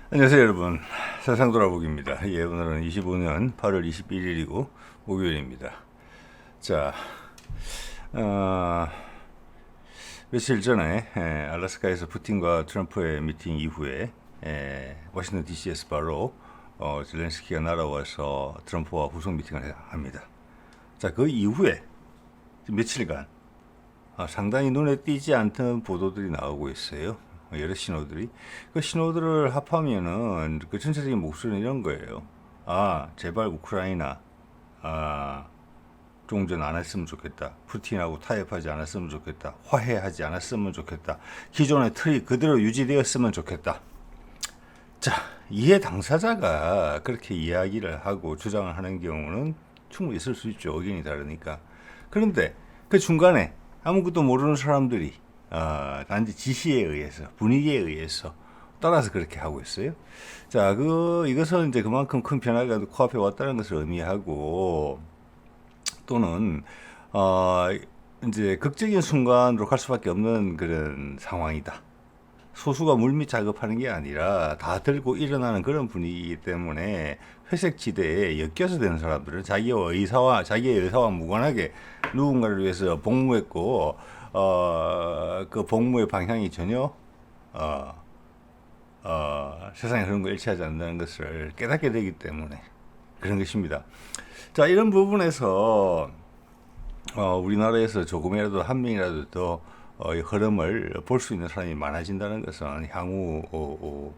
안녕하세요 여러분, 세상 돌아보기입니다. 예, 오늘은 25년 8월 21일이고 목요일입니다. 자, 어, 며칠 전에 알래스카에서 푸틴과 트럼프의 미팅 이후에 워싱턴 DC에서 바로 젤렌스키가 날아와서 트럼프와 후속 미팅을 합니다. 자, 그 이후에 며칠간 상당히 눈에 띄지 않던 보도들이 나오고 있어요. 여러 신호들이. 그 신호들을 합하면은 그 전체적인 목소리는 이런 거예요. 제발 우크라이나, 종전 안 했으면 좋겠다. 푸틴하고 타협하지 않았으면 좋겠다. 화해하지 않았으면 좋겠다. 기존의 틀이 그대로 유지되었으면 좋겠다. 자, 이해 당사자가 그렇게 이야기를 하고 주장을 하는 경우는 충분히 있을 수 있죠. 의견이 다르니까. 그런데 그 중간에 아무것도 모르는 사람들이 단지 지시에 의해서, 분위기에 의해서 따라서 그렇게 하고 있어요. 자, 이것은 이제 그만큼 큰 변화가 코앞에 왔다는 것을 의미하고, 또는 이제 극적인 순간으로 갈 수밖에 없는 그런 상황이다. 소수가 물밑 작업하는 게 아니라 다 들고 일어나는 그런 분위기이기 때문에 회색 지대에 엮여서 되는 사람들은 자기의 의사와 무관하게 누군가를 위해서 복무했고, 그 복무의 방향이 전혀 세상에 그런 거 일치하지 않는다는 것을 깨닫게 되기 때문에 그런 것입니다. 자, 이런 부분에서 우리나라에서 조금이라도 한 명이라도 더 이 흐름을 볼 수 있는 사람이 많아진다는 것은 향후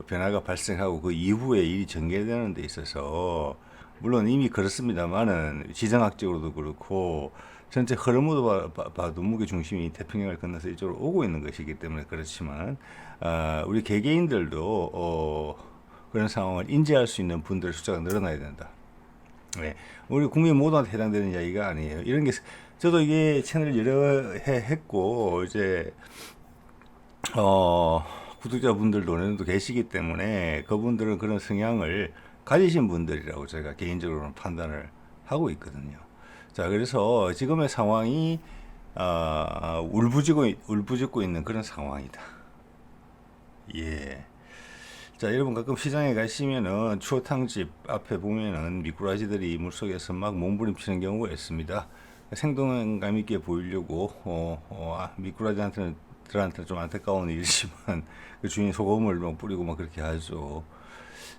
변화가 발생하고 그 이후에 일이 전개되는 데 있어서, 물론 이미 그렇습니다만은 지정학적으로도 그렇고 전체 흐름으로 봐도 무게 중심이 태평양을 건너서 이쪽으로 오고 있는 것이기 때문에 그렇지만, 우리 개개인들도 그런 상황을 인지할 수 있는 분들의 숫자가 늘어나야 된다. 네, 우리 국민 모두한테 해당되는 이야기가 아니에요. 이런 게 저도 이게 채널 여러 해 했고 이제 구독자분들도 어느 정도 계시기 때문에 그분들은 그런 성향을 가지신 분들이라고 제가 개인적으로는 판단을 하고 있거든요. 자, 그래서 지금의 상황이 울부짖고 있는 그런 상황이다. 예. 자, 여러분 가끔 시장에 가시면은 추어탕집 앞에 보면은 미꾸라지들이 물속에서 막 몸부림치는 경우가 있습니다. 생동감 있게 보이려고 미꾸라지한테는 좀 안타까운 일이지만 그 주인이 소금을 막 뿌리고 막 그렇게 하죠.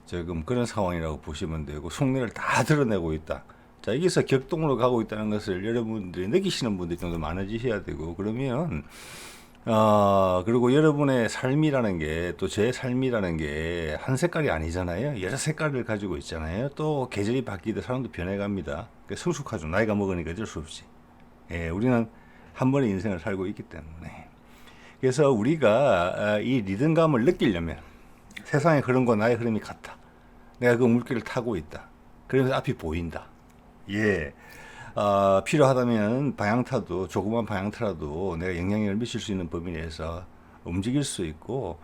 지금 그런 상황이라고 보시면 되고, 속내를 다 드러내고 있다. 자, 여기서 격동으로 가고 있다는 것을 여러분들이 느끼시는 분들이 좀 더 많아지셔야 되고, 그러면 그리고 여러분의 삶이라는 게, 또 제 삶이라는 게 한 색깔이 아니잖아요. 여러 색깔을 가지고 있잖아요. 또 계절이 바뀌듯 사람도 변해갑니다. 성숙하죠. 나이가 먹으니까 어쩔 수 없지. 예, 우리는 한 번의 인생을 살고 있기 때문에. 그래서 우리가 이 리듬감을 느끼려면 세상의 흐름과 나의 흐름이 같다. 내가 그 물길을 타고 있다. 그러면서 앞이 보인다. 예. 필요하다면 조그만 방향타라도 내가 영향력을 미칠 수 있는 범위 내에서 움직일 수 있고,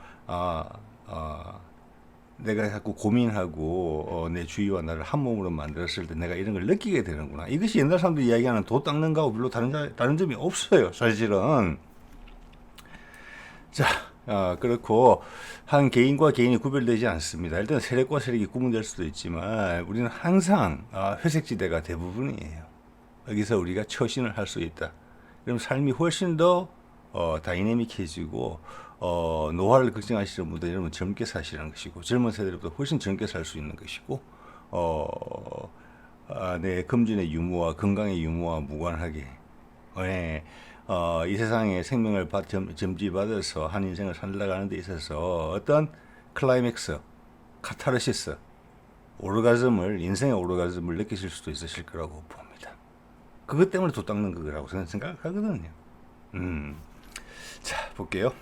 내가 자꾸 고민하고 내 주위와 나를 한 몸으로 만들었을 때 내가 이런 걸 느끼게 되는구나. 이것이 옛날 사람들이 이야기하는 도 닦는 거하고 별로 다른 점이 없어요, 사실은. 자, 그렇고 한 개인과 개인이 구별되지 않습니다. 일단 세력과 세력이 구분될 수도 있지만 우리는 항상 회색지대가 대부분이에요. 여기서 우리가 처신을 할 수 있다. 그럼 삶이 훨씬 더 다이내믹해지고, 노화를 걱정하시는 분들, 여러분 젊게 사시는 것이고, 젊은 세대들보다 훨씬 젊게 살 수 있는 것이고, 내 금전의 유무와 건강의 유무와 무관하게, 이 세상에 생명을 점지받아서 한 인생을 살아가는 데 있어서 어떤 클라이맥스, 카타르시스, 인생의 오르가즘을 느끼실 수도 있으실 거라고 봅니다. 그것 때문에 도 닦는 거라고 저는 생각하거든요. 자, 볼게요.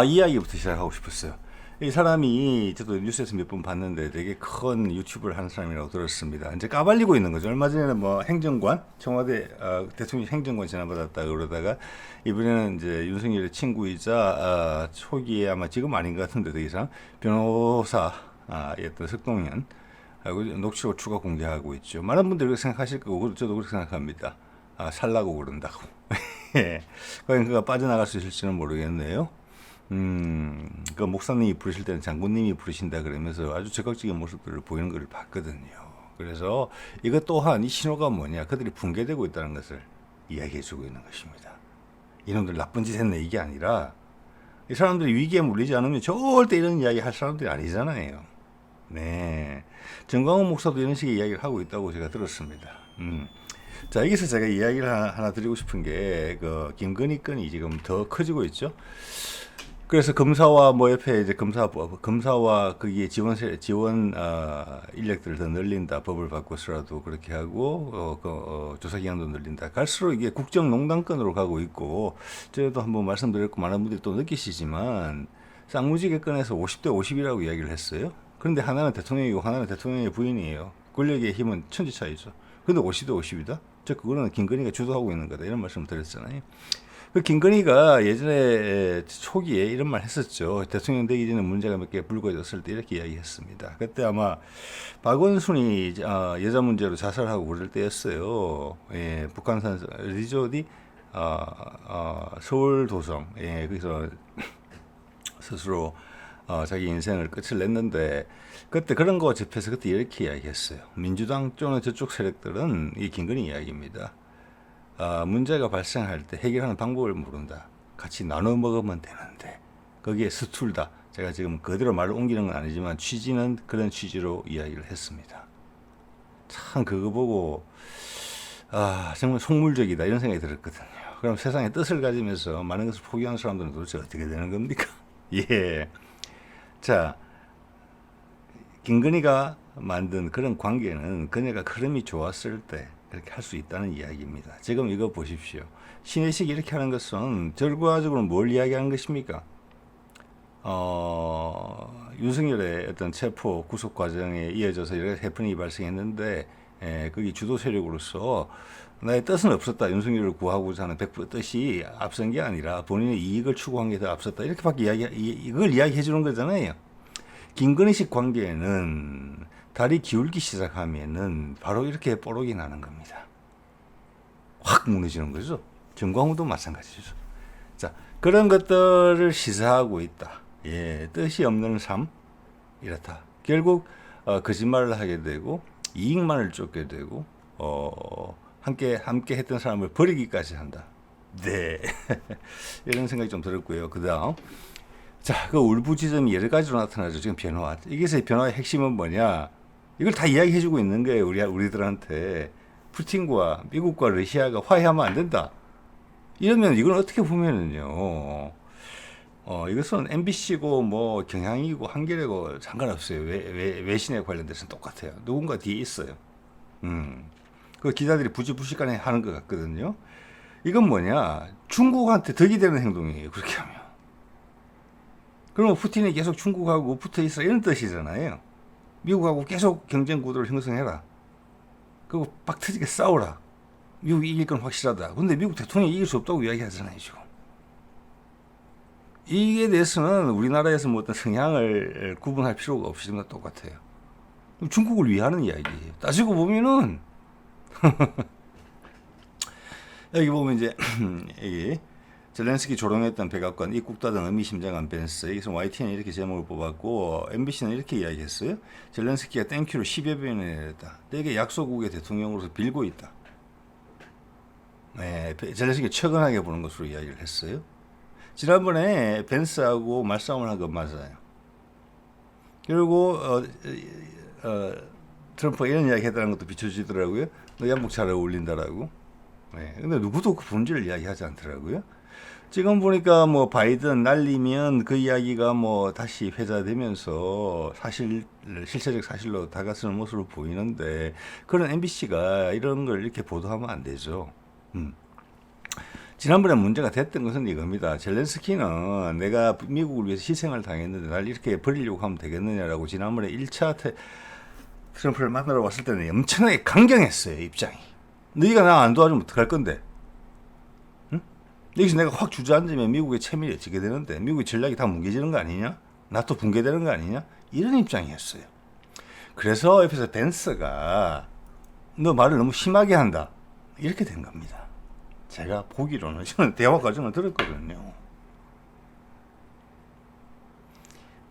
이 이야기부터 시작하고 싶었어요. 이 사람이 저도 뉴스에서 몇 번 봤는데 되게 큰 유튜브를 하는 사람이라고 들었습니다. 이제 까발리고 있는 거죠. 얼마 전에는 청와대 대통령 행정관 지나받았다 그러다가, 이번에는 이제 윤석열의 친구이자 초기에 아마 지금 아닌 것 같은데 더 이상 변호사였던 석동현 하고 녹취록 추가 공개하고 있죠. 많은 분들이 그렇게 생각하실 거고 저도 그렇게 생각합니다. 살라고 그런다고. 예. 과연 그가 빠져나갈 수 있을지는 모르겠네요. 그 목사님이 부르실 때는 장군님이 부르신다 그러면서 아주 적극적인 모습들을 보이는 것을 봤거든요. 그래서 이것 또한 이 신호가 뭐냐, 그들이 붕괴되고 있다는 것을 이야기해주고 있는 것입니다. 이놈들 나쁜 짓 했네 이게 아니라, 이 사람들이 위기에 물리지 않으면 절대 이런 이야기 할 사람들이 아니잖아요. 네, 정광훈 목사도 이런 식의 이야기를 하고 있다고 제가 들었습니다. 자, 여기서 제가 이야기를 하나 드리고 싶은 게, 그 김건희 건이 지금 더 커지고 있죠. 그래서 검사와 뭐 옆에 이제 검사와 거기에 지원 인력들을 더 늘린다, 법을 바꿔서라도 그렇게 하고 조사 기간도 늘린다. 갈수록 이게 국정농단건으로 가고 있고, 저도 한번 말씀드렸고 많은 분들이 또 느끼시지만 쌍무지개 건에서 50대 50이라고 이야기를 했어요. 그런데 하나는 대통령이고 하나는 대통령의 부인이에요. 권력의 힘은 천지 차이죠. 근데 50대 50이다? 저 그거는 김건희가 주도하고 있는 거다, 이런 말씀을 드렸잖아요. 그 김건희가 예전에 초기에 이런 말 했었죠. 대통령 되기 전에 문제가 몇 개 불거졌을 때 이렇게 이야기했습니다. 그때 아마 박원순이 여자 문제로 자살하고 그럴 때였어요. 예, 북한산 리조디 서울 도성, 예, 거기서 스스로 자기 인생을 끝을 냈는데, 그때 그런 거 접해서 그때 이렇게 이야기했어요. 민주당 쪽은 저쪽 세력들은 이 김건희 이야기입니다. 문제가 발생할 때 해결하는 방법을 모른다. 같이 나눠 먹으면 되는데 거기에 서툴다. 제가 지금 그대로 말을 옮기는 건 아니지만 취지는 그런 취지로 이야기를 했습니다. 참 그거 보고 정말 속물적이다 이런 생각이 들었거든요. 그럼 세상에 뜻을 가지면서 많은 것을 포기하는 사람들은 도대체 어떻게 되는 겁니까? 예. 자, 김건희가 만든 그런 관계는 그녀가 흐름이 좋았을 때 그렇게 할 수 있다는 이야기입니다. 지금 이거 보십시오. 신혜식이 이렇게 하는 것은 결과적으로 뭘 이야기하는 것입니까? 윤석열의 어떤 체포 구속 과정에 이어져서 여러 가지 해프닝이 발생했는데, 거기 주도 세력으로서 나의 뜻은 없었다. 윤석열을 구하고자 하는 100% 뜻이 앞선 게 아니라 본인의 이익을 추구한 게 더 앞섰다. 이렇게밖에 이걸 이야기해 주는 거잖아요. 김건희식 관계에는 다리 기울기 시작하면은 바로 이렇게 뽀록이 나는 겁니다. 확 무너지는 거죠. 정광훈도 마찬가지죠. 자, 그런 것들을 시사하고 있다. 예, 뜻이 없는 삶, 이렇다. 결국 거짓말을 하게 되고 이익만을 쫓게 되고 함께 했던 사람을 버리기까지 한다. 네, 이런 생각이 좀 들었고요. 그다음, 자, 그 울부짖음이 여러 가지로 나타나죠. 지금 변화. 여기서 변화의 핵심은 뭐냐? 이걸 다 이야기해주고 있는 거예요. 우리들한테. 푸틴과 미국과 러시아가 화해하면 안 된다. 이러면 이건 어떻게 보면은요. 이것은 MBC고 뭐 경향이고 한겨레고 상관없어요. 외신에 관련돼서는 똑같아요. 누군가 뒤에 있어요. 그 기자들이 부지불식간에 하는 것 같거든요. 이건 뭐냐? 중국한테 덕이 되는 행동이에요. 그렇게 하면. 그러면 푸틴이 계속 중국하고 붙어 있어, 이런 뜻이잖아요. 미국하고 계속 경쟁 구도를 형성해라. 그리고 빡 터지게 싸우라. 미국이 이길 건 확실하다. 근데 미국 대통령이 이길 수 없다고 이야기하잖아요, 지금. 이에 대해서는 우리나라에서 뭐 어떤 성향을 구분할 필요가 없이 정말 똑같아요. 중국을 위하는 이야기예요. 따지고 보면은 여기 보면 이제 여기 젤렌스키 조롱했던 백악관 입국 닫은 의미심장한 벤스. 여기서 YTN이 이렇게 제목을 뽑았고 MBC는 이렇게 이야기했어요. 젤렌스키가 땡큐를 10여 번이나 했다. 되게 약소국의 대통령으로서 빌고 있다. 네, 젤렌스키가 처근하게 보는 것으로 이야기를 했어요. 지난번에 벤스하고 말싸움을 한 건 맞아요. 그리고 트럼프가 이런 이야기 했다는 것도 비춰지더라고요. 너 양복 잘 어울린다라고. 네, 근데 누구도 그 본질을 이야기하지 않더라고요. 지금 보니까 뭐 바이든 날리면 그 이야기가 뭐 다시 회자되면서 실체적 사실로 다가서는 모습으로 보이는데, 그런 MBC가 이런 걸 이렇게 보도하면 안 되죠. 지난번에 문제가 됐던 것은 이겁니다. 젤렌스키는 내가 미국을 위해서 희생을 당했는데 날 이렇게 버리려고 하면 되겠느냐라고 지난번에 1차 트럼프를 만나러 왔을 때는 엄청나게 강경했어요, 입장이. 너희가 나 안 도와주면 어떡할 건데? 여기서 내가 확 주저앉으면 미국의 체면이 어찌게 되는데, 미국의 전략이 다 뭉개지는 거 아니냐? 나토 붕괴되는 거 아니냐? 이런 입장이었어요. 그래서 옆에서 벤스가 너 말을 너무 심하게 한다, 이렇게 된 겁니다. 제가 보기로는, 저는 대화 과정을 들었거든요.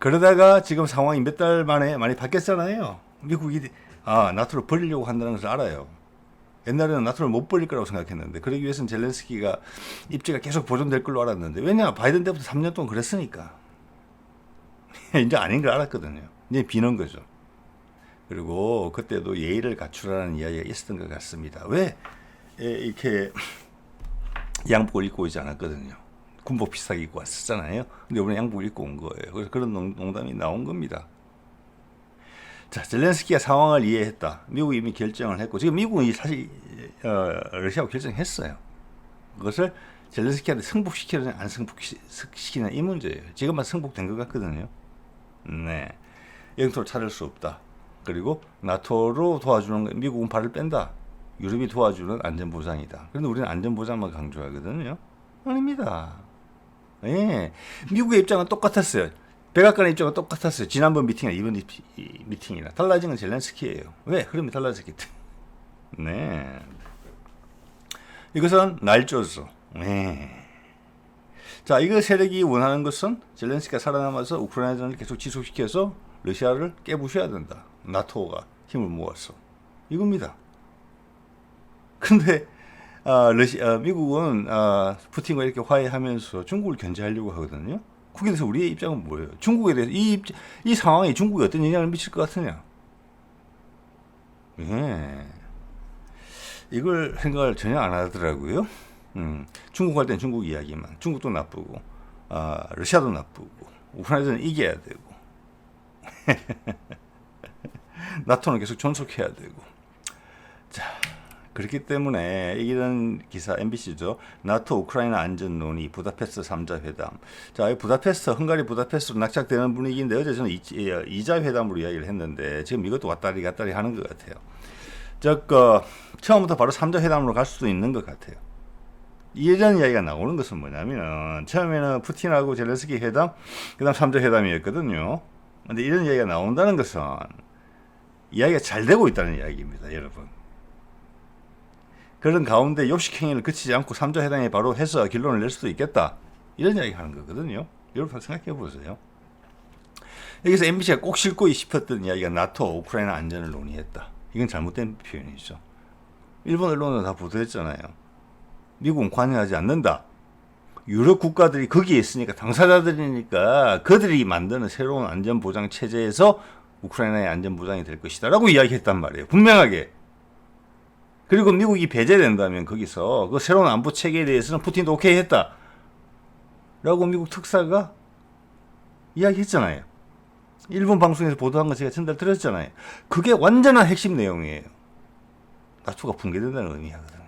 그러다가 지금 상황이 몇 달 만에 많이 바뀌었잖아요. 미국이 나토를 버리려고 한다는 것을 알아요. 옛날에는 나토를 못 버릴 거라고 생각했는데 그러기 위해서는 젤렌스키가 입지가 계속 보존될 걸로 알았는데 왜냐 바이든 때부터 3년 동안 그랬으니까 이제 아닌 걸 알았거든요. 이제 비는 거죠. 그리고 그때도 예의를 갖추라는 이야기가 있었던 것 같습니다. 왜 이렇게 양복을 입고 오지 않았거든요. 군복 비슷하게 입고 왔었잖아요. 근데 이번에 양복을 입고 온 거예요. 그래서 그런 농담이 나온 겁니다. 자, 젤렌스키가 상황을 이해했다. 미국이 이미 결정을 했고 지금 미국은 사실 러시아하고 결정했어요. 그것을 젤렌스키한테 승복시키느냐 안 승복시키느냐 이 문제예요. 지금만 승복된 것 같거든요. 네, 영토를 찾을 수 없다. 그리고 나토로 도와주는 미국은 발을 뺀다. 유럽이 도와주는 안전보장이다. 그런데 우리는 안전보장만 강조하거든요. 아닙니다. 예, 미국의 입장은 똑같았어요. 백악관의 입장은 똑같았어요. 지난번 미팅이나 이번 미팅이나 달라진 건 젤렌스키예요. 왜? 흐름이 달라졌기 때문에. 네. 이것은 날조죠. 네. 자, 이거 세력이 원하는 것은 젤렌스키가 살아남아서 우크라이나전을 계속 지속시켜서 러시아를 깨부셔야 된다. 나토가 힘을 모아서. 이겁니다. 근데 미국은 푸틴과 이렇게 화해하면서 중국을 견제하려고 하거든요. 거기에 대해서 우리의 입장은 뭐예요? 중국에 대해서 이 상황이 중국에 어떤 영향을 미칠 것 같으냐? 예. 이걸 생각을 전혀 안 하더라고요. 중국 할 땐 중국 이야기만. 중국도 나쁘고, 러시아도 나쁘고, 우크라이나는 이겨야 되고, 나토는 계속 존속해야 되고. 자, 그렇기 때문에 이런 기사 MBC죠. 나토 우크라이나 안전 논의 부다페스트 3자 회담. 자, 이 부다페스트 헝가리 부다페스트로 낙착되는 분위기인데 어제 저는 2자 회담으로 이야기를 했는데 지금 이것도 왔다리 갔다리 하는 것 같아요. 처음부터 바로 3자 회담으로 갈 수도 있는 것 같아요. 이런 이야기가 나오는 것은 뭐냐면 처음에는 푸틴하고 젤렌스키 회담, 그다음 3자 회담이었거든요. 근데 이런 이야기가 나온다는 것은 이야기가 잘 되고 있다는 이야기입니다, 여러분. 그런 가운데 욕식 행위를 그치지 않고 3자 회담에 바로 해서 결론을 낼 수도 있겠다. 이런 이야기 하는 거거든요. 여러분 생각해 보세요. 여기서 MBC가 꼭 싣고 싶었던 이야기가 나토 우크라이나 안전을 논의했다. 이건 잘못된 표현이죠. 일본 언론은 다 보도했잖아요. 미국은 관여하지 않는다. 유럽 국가들이 거기에 있으니까 당사자들이니까 그들이 만드는 새로운 안전보장 체제에서 우크라이나의 안전보장이 될 것이다 라고 이야기했단 말이에요. 분명하게. 그리고 미국이 배제된다면 거기서 그 새로운 안보 체계에 대해서는 푸틴도 오케이 했다 라고 미국 특사가 이야기했잖아요. 일본 방송에서 보도한 거 제가 전달 드렸잖아요. 그게 완전한 핵심 내용이에요. 나토가 붕괴된다는 의미하거든요.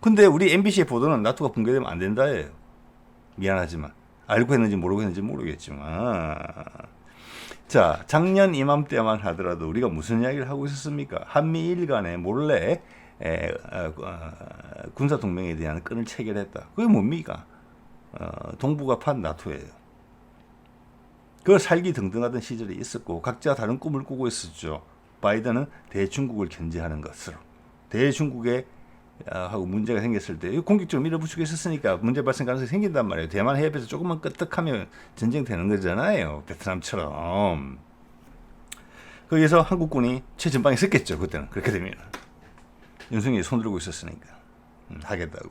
근데 우리 MBC의 보도는 나토가 붕괴되면 안 된다예요. 미안하지만 알고 했는지 모르고 했는지 모르겠지만 자, 작년 이맘때만 하더라도 우리가 무슨 이야기를 하고 있었습니까? 한미일 간에 몰래 군사 동맹에 대한 끈을 체결했다. 그게 뭡니까? 동북아 판 나토예요. 그걸 살기 등등하던 시절이 있었고 각자 다른 꿈을 꾸고 있었죠. 바이든은 대중국을 견제하는 것으로. 대중국에 하고 문제가 생겼을 때 공격적으로 밀어붙이고 있었으니까 문제 발생 가능성이 생긴단 말이에요. 대만 해협에서 조금만 끄떡하면 전쟁 되는 거잖아요. 베트남처럼. 거기서 한국군이 최전방에 섰겠죠. 그때는. 그렇게 되면. 윤석열이 손 들고 있었으니까. 하겠다고.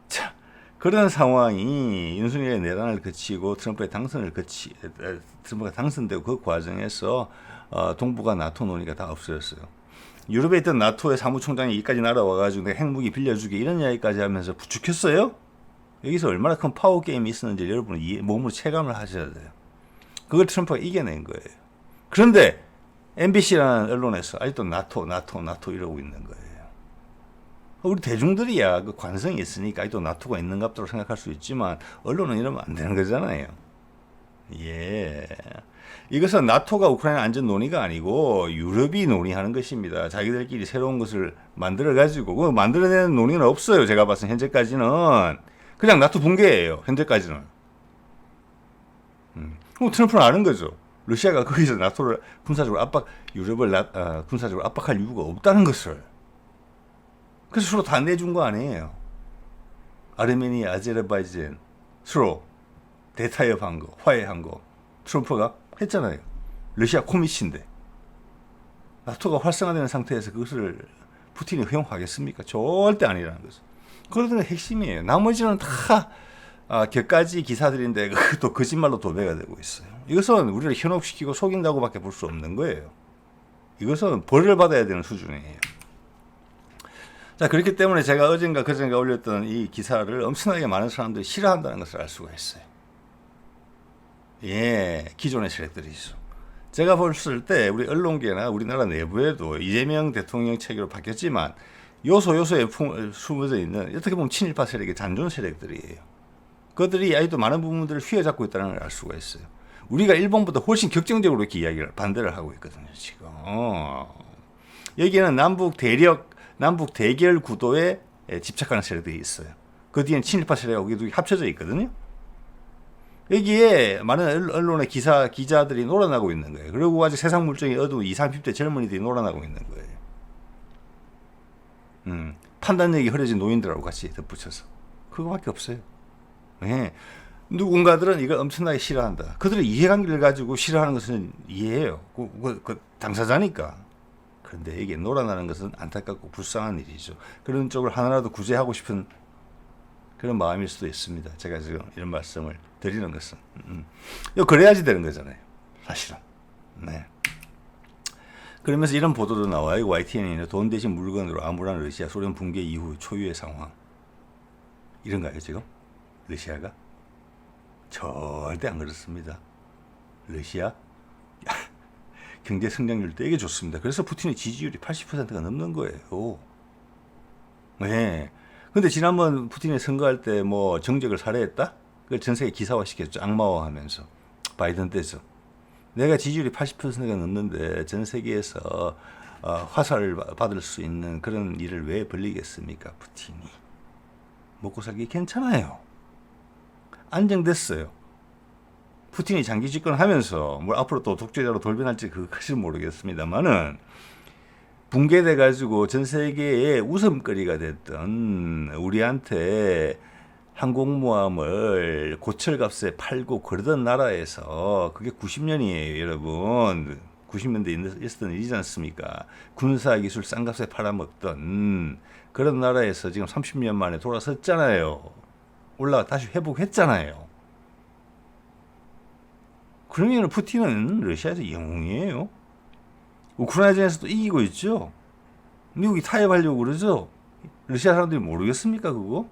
자, 그런 상황이 윤석열의 내란을 거치고 트럼프가 당선되고 그 과정에서 동북아 나토 논의가 다 없어졌어요. 유럽에 있던 나토의 사무총장이 여기까지 날아와가지고 내가 핵무기 빌려주게 이런 이야기까지 하면서 부추겼어요. 여기서 얼마나 큰 파워 게임이 있었는지 여러분은 몸으로 체감을 하셔야 돼요. 그걸 트럼프가 이겨낸 거예요. 그런데 MBC라는 언론에서 아직도 나토 이러고 있는 거예요. 우리 대중들이야 그 관성이 있으니까 아직도 나토가 있는갑도로 생각할 수 있지만 언론은 이러면 안 되는 거잖아요. 예. 이것은 나토가 우크라이나 안전 논의가 아니고 유럽이 논의하는 것입니다. 자기들끼리 새로운 것을 만들어가지고 그 만들어내는 논의는 없어요. 제가 봤을 때 현재까지는 그냥 나토 붕괴예요. 현재까지는. 그럼 트럼프는 아는 거죠. 러시아가 거기서 나토를 군사적으로 유럽을 군사적으로 압박할 이유가 없다는 것을. 그래서 서로 다 내준 거 아니에요. 아르메니아, 아제르바이잔 서로 대타협한 거, 화해한 거. 트럼프가 했잖아요. 러시아 코미치인데 나토가 활성화되는 상태에서 그것을 푸틴이 허용하겠습니까? 절대 아니라는 거죠. 그러던 게 핵심이에요. 나머지는 다 격가지 기사들인데 그것도 거짓말로 도배가 되고 있어요. 이것은 우리를 현혹시키고 속인다고밖에 볼 수 없는 거예요. 이것은 벌을 받아야 되는 수준이에요. 자, 그렇기 때문에 제가 어젠가 그젠가 올렸던 이 기사를 엄청나게 많은 사람들이 싫어한다는 것을 알 수가 있어요. 예, 기존의 세력들이죠. 제가 봤을 때 우리 언론계나 우리나라 내부에도 이재명 대통령 체계로 바뀌었지만 요소요소에 숨어져 있는 어떻게 보면 친일파 세력의 잔존 세력들이에요. 그들이 아직도 많은 부분들을 휘어잡고 있다는 걸 알 수가 있어요. 우리가 일본보다 훨씬 격정적으로 이렇게 이야기를 반대를 하고 있거든요. 지금 여기에는 남북 대결 구도에 집착하는 세력들이 있어요. 그 뒤에는 친일파 세력하고 합쳐져 있거든요. 여기에 많은 언론의 기자들이 놀아나고 있는 거예요. 그리고 아직 세상 물정이 어두운 20, 30대 젊은이들이 놀아나고 있는 거예요. 판단력이 흐려진 노인들하고 같이 덧붙여서. 그거밖에 없어요. 네. 누군가들은 이걸 엄청나게 싫어한다. 그들의 이해관계를 가지고 싫어하는 것은 이해해요. 그 당사자니까. 그런데 이게 놀아나는 것은 안타깝고 불쌍한 일이죠. 그런 쪽을 하나라도 구제하고 싶은 그런 마음일 수도 있습니다. 제가 지금 이런 말씀을 드리는 것은. 그래야지 되는 거잖아요. 사실은. 네. 그러면서 이런 보도도 나와요. YTN에는 돈 대신 물건으로 암울한 러시아 소련 붕괴 이후 초유의 상황. 이런가요, 지금? 러시아가? 절대 안 그렇습니다. 러시아? 경제 성장률 되게 좋습니다. 그래서 푸틴의 지지율이 80%가 넘는 거예요. 네. 근데 지난번 푸틴이 선거할 때 뭐 정적을 살해했다? 그걸 전 세계 기사화 시켰죠. 악마화하면서. 바이든 때죠. 내가 지지율이 80%가 넘는데 전 세계에서 화살을 받을 수 있는 그런 일을 왜 벌리겠습니까? 푸틴이. 먹고 살기 괜찮아요. 안정됐어요. 푸틴이 장기 집권하면서 뭐 앞으로 또 독재자로 돌변할지 그것까지는 모르겠습니다만은 붕괴돼 가지고 전 세계의 웃음거리가 됐던 우리한테 항공모함을 고철값에 팔고 그러던 나라에서 그게 90년이에요, 여러분. 90년대에 있었던 일이지 않습니까? 군사기술 싼값에 팔아먹던 그런 나라에서 지금 30년 만에 돌아섰잖아요. 다시 회복했잖아요. 그러면 푸틴은 러시아에서 영웅이에요. 우크라이나전에서도 이기고 있죠. 미국이 타협하려고 그러죠. 러시아 사람들이 모르겠습니까, 그거?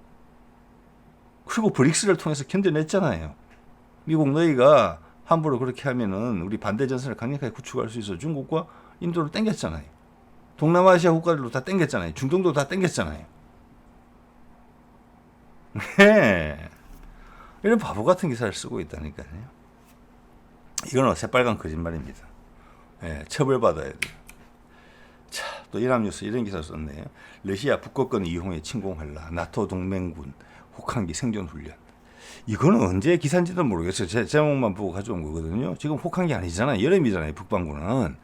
그리고 브릭스를 통해서 견뎌냈잖아요. 미국 너희가 함부로 그렇게 하면은 우리 반대 전선을 강력하게 구축할 수 있어. 중국과 인도를 땡겼잖아요. 동남아시아 국가들도 다 땡겼잖아요. 중동도 다 땡겼잖아요. 네. 이런 바보 같은 기사를 쓰고 있다니까요. 이건 새빨간 거짓말입니다. 네, 처벌받아야 돼요. 자, 또 이람뉴스 이런 기사를 썼네요. 러시아 북극권 이용해 침공할라. 나토 동맹군 혹한기 생존훈련. 이거는 언제 기사인지도 모르겠어요. 제 제목만 보고 가져온 거거든요. 지금 혹한기 아니잖아요. 여름이잖아요. 북반구는.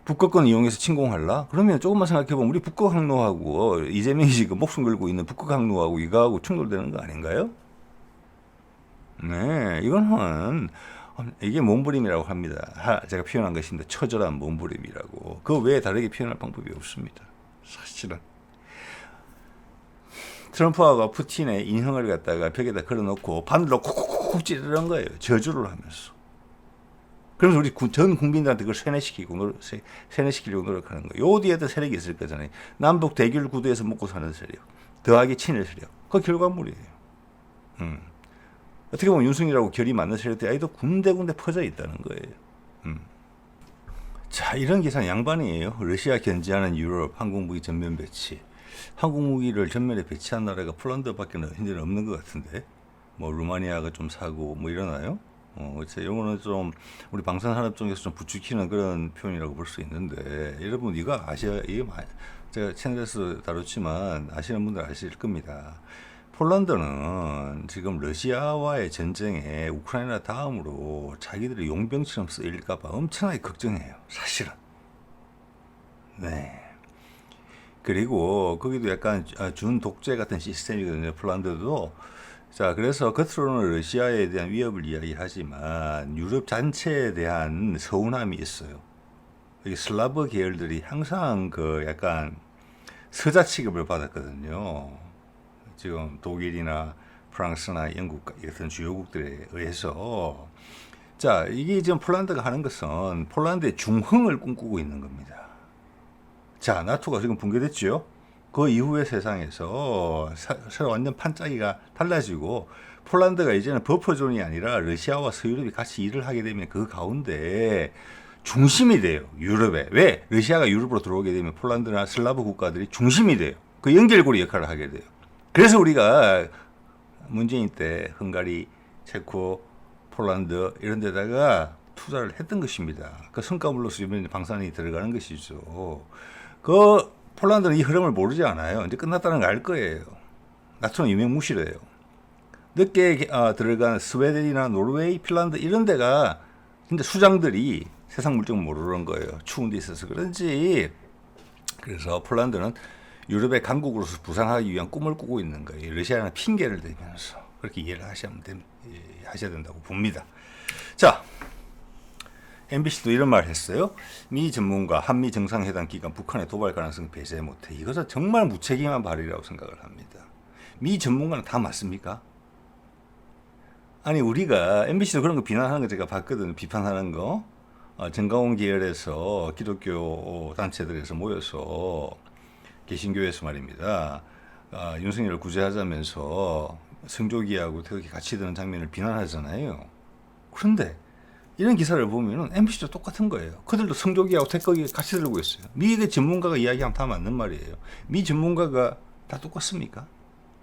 북극권 이용해서 침공할라? 그러면 조금만 생각해보면 우리 북극항로하고 이재명이 지금 목숨 걸고 있는 북극항로하고 이거하고 충돌되는 거 아닌가요? 네, 이거는 이게 몸부림이라고 합니다. 제가 표현한 것인데 처절한 몸부림이라고. 그 외에 다르게 표현할 방법이 없습니다. 사실은. 트럼프하고 푸틴의 인형을 갖다가 벽에다 걸어놓고 바늘로 콕콕콕 찌르는 거예요. 저주를 하면서. 그래서 우리 전 국민들한테 그걸 세뇌시키려고 노력하는 거예요. 요 뒤에도 세력이 있을 거잖아요. 남북 대결 구도에서 먹고 사는 세력. 더하기 친일 세력. 그 결과물이에요. 어떻게 보면 윤석열하고 결이 맞는 세력들이 아직도 군데군데 퍼져 있다는 거예요. 자, 이런 기사 양반이에요. 러시아 견제하는 유럽 항공무기 전면 배치. 항공무기를 전면에 배치한 나라가 폴란드밖에 현재는 없는 것 같은데, 뭐 루마니아가 좀 사고 뭐 이러나요? 이런 거는 좀 우리 방산산업 쪽에서 좀 부추기는 그런 표현이라고 볼 수 있는데, 여러분 이거 제가 채널에서 다뤘지만 아시는 분들 아실 겁니다. 폴란드는 지금 러시아와의 전쟁에 우크라이나 다음으로 자기들이 용병처럼 쓰일까봐 엄청나게 걱정해요. 사실은. 네. 그리고 거기도 약간 준 독재 같은 시스템이거든요. 폴란드도 자, 그래서 겉으로는 러시아에 대한 위협을 이야기하지만 유럽 전체에 대한 서운함이 있어요. 이 슬라브 계열들이 항상 그 약간 서자 취급을 받았거든요. 지금 독일이나 프랑스나 영국 같은 주요국들에 의해서. 자, 이게 지금 폴란드가 하는 것은 폴란드의 중흥을 꿈꾸고 있는 겁니다. 자, 나토가 지금 붕괴됐죠. 그 이후의 세상에서 서로 완전 판짜기가 달라지고 폴란드가 이제는 버퍼존이 아니라 러시아와 서유럽이 같이 일을 하게 되면 그 가운데 중심이 돼요. 유럽에. 왜? 러시아가 유럽으로 들어오게 되면 폴란드나 슬라브 국가들이 중심이 돼요. 그 연결고리 역할을 하게 돼요. 그래서 우리가 문재인 때 헝가리, 체코, 폴란드 이런 데다가 투자를 했던 것입니다. 그 성과물로서 이번 방산이 들어가는 것이죠. 그 폴란드는 이 흐름을 모르지 않아요. 이제 끝났다는 걸 알 거예요. 나토는 유명무실해요. 늦게 들어간 스웨덴이나 노르웨이, 핀란드 이런 데가 진짜 수장들이 세상 물정 모르는 거예요. 추운 데 있어서 그런지. 그래서 폴란드는 유럽의 강국으로서 부상하기 위한 꿈을 꾸고 있는 거예요. 러시아는 핑계를 대면서 그렇게 이해를 하셔야 된다고 봅니다. 자, MBC도 이런 말 했어요. 미 전문가 한미 정상회담 기간 북한의 도발 가능성 배제 못해. 이것은 정말 무책임한 발이라고 생각을 합니다. 미 전문가는 다 맞습니까? 아니 우리가 MBC도 그런 거 비난하는 거 제가 봤거든요. 비판하는 거. 정가온 계열에서 기독교 단체들에서 모여서 개신교에서 말입니다. 윤석열을 구제하자면서 성조기하고 태극기 같이 드는 장면을 비난하잖아요. 그런데 이런 기사를 보면은 MBC도 똑같은 거예요. 그들도 성조기하고 태극기 같이 들고 있어요. 미의 전문가가 이야기하면 다 맞는 말이에요. 미 전문가가 다 똑같습니까?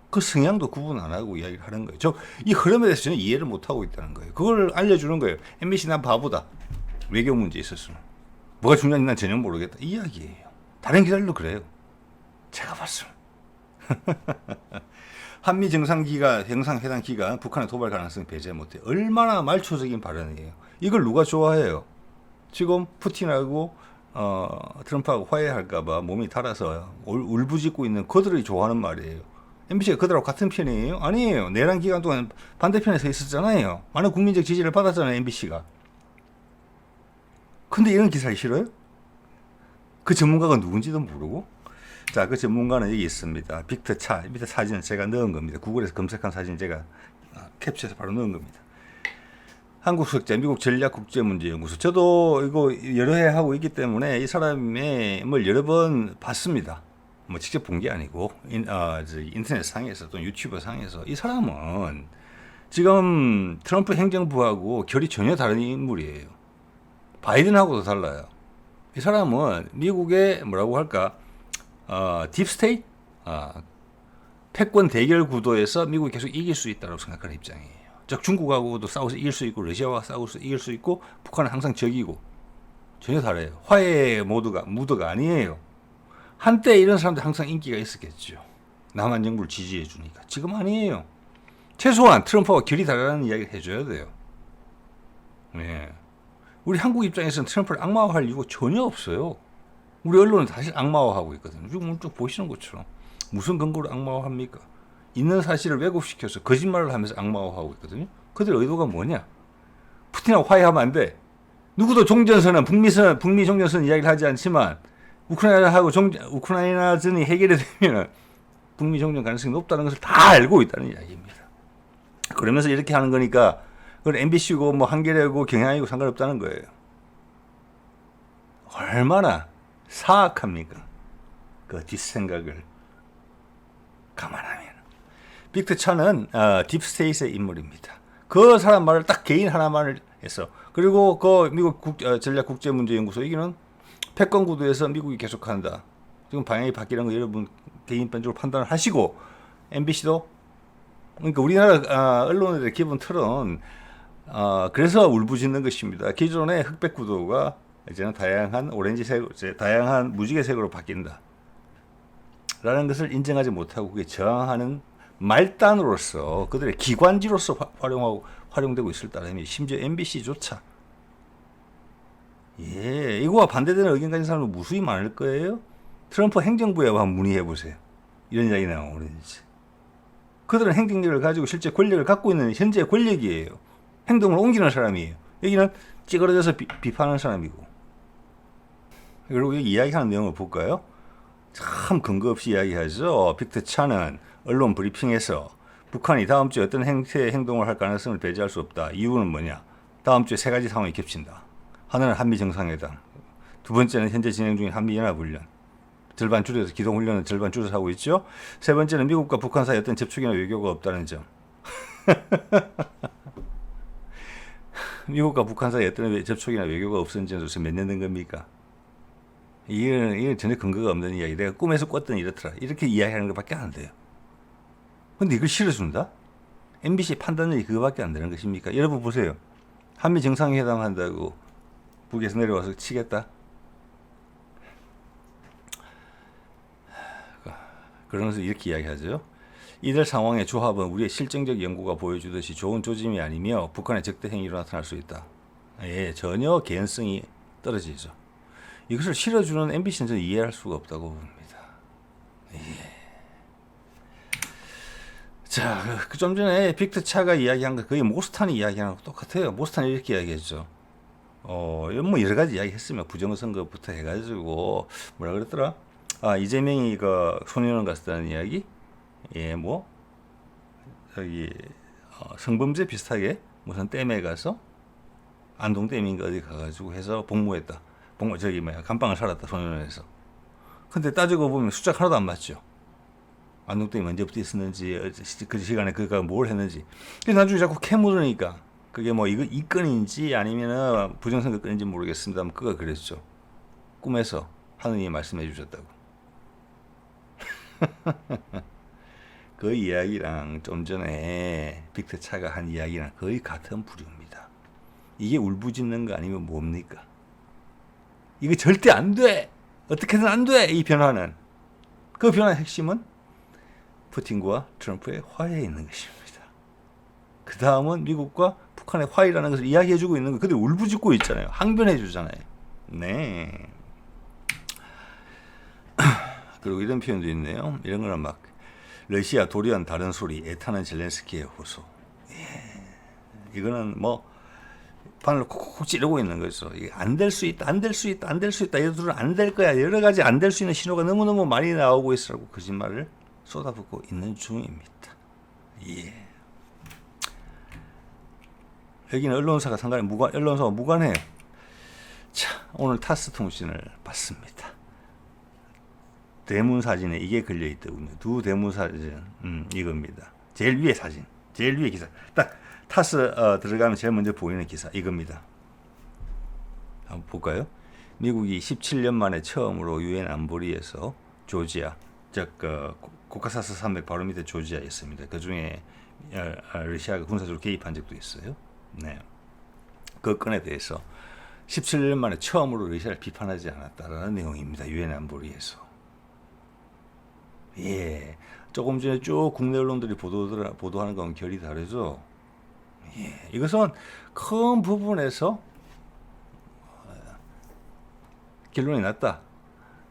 그 성향도 구분 안 하고 이야기를 하는 거예요. 이 흐름에 대해서 저는 이해를 못 하고 있다는 거예요. 그걸 알려주는 거예요. MBC 난 바보다. 외교 문제에 있어서는. 뭐가 중요한지 난 전혀 모르겠다. 이 이야기예요. 다른 기사들도 그래요. 제가 봤어요. 한미 정상회담 기간 북한의 도발 가능성 배제 못해. 얼마나 말초적인 발언이에요. 이걸 누가 좋아해요? 지금 푸틴하고 트럼프하고 화해할까봐 몸이 달아서 울부짖고 있는 그들이 좋아하는 말이에요. MBC가 그들하고 같은 편이에요? 아니에요. 내란 기간 동안 반대편에 서 있었잖아요. 많은 국민적 지지를 받았잖아요. MBC가. 근데 이런 기사를 싫어요? 그 전문가가 누군지도 모르고. 자, 그 전문가는 여기 있습니다. 빅터 차 밑에 사진은 제가 넣은 겁니다. 구글에서 검색한 사진 제가 캡처해서 바로 넣은 겁니다. 한국 석재 미국 전략국제문제연구소. 저도 이거 여러 해 하고 있기 때문에 이 사람의 뭘 여러 번 봤습니다. 뭐 직접 본 게 아니고 인터넷 상에서 또 유튜브 상에서. 이 사람은 지금 트럼프 행정부하고 결이 전혀 다른 인물이에요. 바이든하고도 달라요. 이 사람은 미국의 뭐라고 할까 딥스테이트 패권 대결 구도에서 미국이 계속 이길 수 있다고 생각하는 입장이에요. 즉 중국하고도 싸워서 이길 수 있고 러시아와 싸워서 이길 수 있고 북한은 항상 적이고. 전혀 다르요. 화해 무드가 아니에요. 한때 이런 사람들 항상 인기가 있었겠죠. 남한 정부를 지지해 주니까. 지금 아니에요. 최소한 트럼프와 결이 다르다는 이야기를 해줘야 돼요. 네. 우리 한국 입장에서는 트럼프를 악마화할 이유가 전혀 없어요. 우리 언론은 다시 악마화하고 있거든요. 지금 쭉 보시는 것처럼. 무슨 근거로 악마화합니까? 있는 사실을 왜곡시켜서 거짓말을 하면서 악마화하고 있거든요. 그들 의도가 뭐냐? 푸틴하고 화해하면 안 돼. 누구도 종전선언, 북미 종전선언 이야기를 하지 않지만 우크라이나전이 해결이 되면 북미 종전 가능성이 높다는 것을 다 알고 있다는 이야기입니다. 그러면서 이렇게 하는 거니까 그건 MBC고 뭐 한겨레고 경향이고 상관없다는 거예요. 얼마나 사악합니까? 그 뒷생각을 감안하면. 빅터 차는 딥스테이트의 인물입니다. 그 사람 말을 딱 개인 하나만을 해서. 그리고 그 미국 전략국제문제연구소 여기는 패권 구도에서 미국이 계속한다. 지금 방향이 바뀌는 거 여러분 개인적으로 판단을 하시고. MBC도 그러니까 우리나라 언론들의 기본 틀은 그래서 울부짖는 것입니다. 기존의 흑백 구도가 이제는 다양한 다양한 무지개색으로 바뀐다. 라는 것을 인정하지 못하고 그게 저항하는 말단으로서 그들의 기관지로서 활용되고 있을 따름이 심지어 MBC조차 이거와 반대되는 의견 가진 사람은 무수히 많을 거예요. 트럼프 행정부에 한번 문의해 보세요. 이런 이야기 나오는지. 그들은 행정력을 가지고 실제 권력을 갖고 있는 현재 권력이에요. 행동을 옮기는 사람이에요. 여기는 찌그러져서 비판하는 사람이고. 그리고 여기 이야기하는 내용을 볼까요? 참 근거 없이 이야기하죠. 빅터 차는 언론 브리핑에서 북한이 다음 주에 어떤 행태의 행동을 할 가능성을 배제할 수 없다. 이유는 뭐냐? 다음 주에 세 가지 상황이 겹친다. 하나는 한미 정상회담, 두 번째는 현재 진행 중인 한미 연합훈련, 절반 줄여서 기동훈련은 절반 줄여서 하고 있죠. 세 번째는 미국과 북한 사이 어떤 접촉이나 외교가 없다는 점. 미국과 북한 사이 어떤 접촉이나 외교가 없은 지는 도대체 몇 년 된 겁니까? 이게 전혀 근거가 없는 이야기. 내가 꿈에서 꿨더니 이렇더라. 이렇게 이야기하는 것밖에 안 돼요. 근데 이걸 실어준다? MBC 판단력이 그거밖에 안 되는 것입니까? 여러분 보세요. 한미 정상회담 한다고 북에서 내려와서 치겠다? 그러면서 이렇게 이야기하죠. 이들 상황의 조합은 우리의 실증적 연구가 보여주듯이 좋은 조짐이 아니며 북한의 적대 행위로 나타날 수 있다. 예, 전혀 개연성이 떨어지죠. 이것을 실어주는 MBC는 저는 이해할 수가 없다고 봅니다. 예. 자, 좀 전에 빅터 차가 이야기한 거 거의 모스탄이 이야기하는 거 똑같아요. 모스탄이 이렇게 이야기했죠. 뭐 여러 가지 이야기했으면 부정선거부터 해가지고 뭐라 그랬더라? 이재명이 그 소년원 갔다는 이야기? 예, 뭐 저기 성범죄 비슷하게 무슨 댐에 가서 안동댐인가 어디 가가지고 해서 복무했다. 저기 감방을 살았다 소년원에서. 근데 따지고 보면 숫자 하나도 안 맞죠. 안동댐이 언제부터 있었는지 그 시간에 그가 뭘 했는지. 근데 나중에 자꾸 캐물으니까 그게 뭐 이거 이 건인지 아니면은 부정선거 건인지 모르겠습니다만 그가 그랬죠. 꿈에서 하느님이 말씀해 주셨다고. 그 이야기랑 좀 전에 빅터 차가 한 이야기랑 거의 같은 부류입니다. 이게 울부짖는 거 아니면 뭡니까? 이거 절대 안 돼! 어떻게든 안 돼! 이 변화는. 그 변화의 핵심은 푸틴과 트럼프의 화해에 있는 것입니다. 그 다음은 미국과 북한의 화해라는 것을 이야기해주고 있는 거. 근데 울부짖고 있잖아요. 항변해주잖아요. 네. 그리고 이런 표현도 있네요. 이런 거는 막 러시아 도리와는 다른 소리, 애타는 젤렌스키의 호소. 예. 이거는 뭐 바늘로 콕콕 찌르고 있는 거죠. 안 될 수 있다, 안 될 수 있다, 안 될 수 있다. 얘들은 안 될 거야. 여러 가지 안 될 수 있는 신호가 너무너무 많이 나오고 있으라고 거짓말을 쏟아붓고 있는 중입니다. 예. 여기는 언론사가 언론사와 무관해요. 자, 오늘 타스 통신을 봤습니다. 대문 사진에 이게 걸려 있더군요. 두 대문 사진, 이겁니다. 제일 위에 사진, 제일 위에 기사. 딱 타스 들어가면 제일 먼저 보이는 기사 이겁니다. 한번 볼까요? 미국이 17년 만에 처음으로 유엔 안보리에서 조지아, 즉 코카사스 산맥 바로 밑에 조지아에 있습니다. 그 중에 러시아가 군사적으로 개입한 적도 있어요. 네, 그 건에 대해서 17년 만에 처음으로 러시아를 비판하지 않았다라는 내용입니다. 유엔 안보리에서. 예, 조금 전에 쭉 국내 언론들이 보도하는 건 결이 다르죠. 예, 이것은 큰 부분에서 결론이 났다.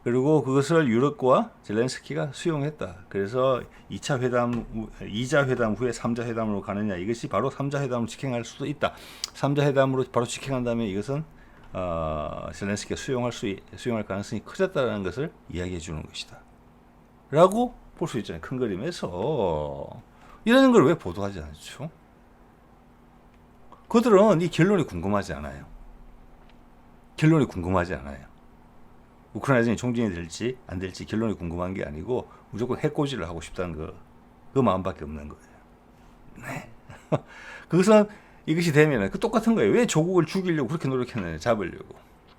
그리고 그것을 유럽과 젤렌스키가 수용했다. 그래서 2차 회담, 2자 회담 후에 3자 회담으로 가느냐. 이것이 바로 3자 회담을 직행할 수도 있다. 3자 회담으로 바로 직행한다면 이것은 젤렌스키가 수용할 가능성이 커졌다는 것을 이야기해 주는 것이다. 라고 볼 수 있잖아요. 큰 그림에서. 이런 걸 왜 보도하지 않죠? 그들은 이 결론이 궁금하지 않아요. 결론이 궁금하지 않아요. 우크라이나전이 총진이 될지 안 될지 결론이 궁금한 게 아니고 무조건 해코지를 하고 싶다는 그 마음밖에 없는 거예요. 네. 그것은 이것이 되면은 그 똑같은 거예요. 왜 조국을 죽이려고 그렇게 노력했느냐, 잡으려고.